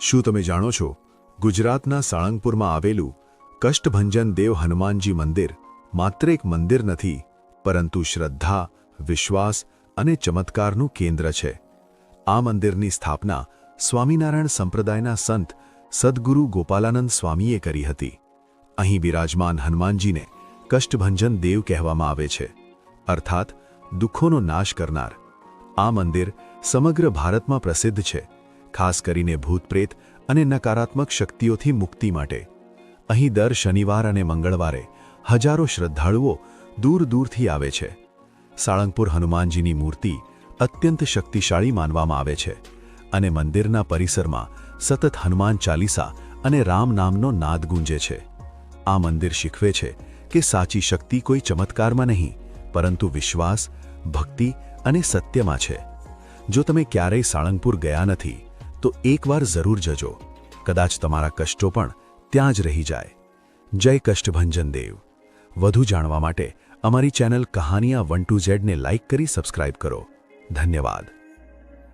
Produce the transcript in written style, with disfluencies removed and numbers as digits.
શું તમે જાણો છો, ગુજરાતના સાળંગપુરમાં આવેલું કષ્ટભંજન દેવ હનુમાનજી મંદિર માત્ર એક મંદિર નથી, પરંતુ શ્રદ્ધા, વિશ્વાસ અને ચમત્કારનું કેન્દ્ર છે. આ મંદિરની સ્થાપના સ્વામિનારાયણ સંપ્રદાયના સંત સદ્ગુરુ ગોપાલાનંદ સ્વામીએ કરી હતી. અહીં બિરાજમાન હનુમાનજીને કષ્ટભંજન દેવ કહેવામાં આવે છે, અર્થાત દુઃખોનો નાશ કરનાર. આ મંદિર સમગ્ર ભારતમાં પ્રસિદ્ધ છે, ખાસ કરીને ભૂતપ્રેત અને નકારાત્મક શક્તિઓથી મુક્તિ માટે. અહીં દર શનિવાર અને મંગળવારે હજારો શ્રદ્ધાળુઓ દૂર દૂરથી આવે છે. સાળંગપુર હનુમાનજીની મૂર્તિ અત્યંત શક્તિશાળી માનવામાં આવે છે અને મંદિરના પરિસરમાં સતત હનુમાન ચાલીસા અને રામ નામનો નાદ ગુંજે છે. આ મંદિર શીખવે છે કે સાચી શક્તિ કોઈ ચમત્કારમાં નહીં, પરંતુ વિશ્વાસ, ભક્તિ અને સત્યમાં છે. જો તમે ક્યારેય સાળંગપુર ગયા નથી, તો એકવાર જરૂર જજો. કદાચ તમારા કષ્ટો પણ ત્યાં જ રહી જાય. જય કષ્ટભંજન દેવ. વધુ જાણવા માટે અમારી ચેનલ કહાનિયા 1 to Z ને લાઇક કરી સબસ્ક્રાઇબ કરો. ધન્યવાદ.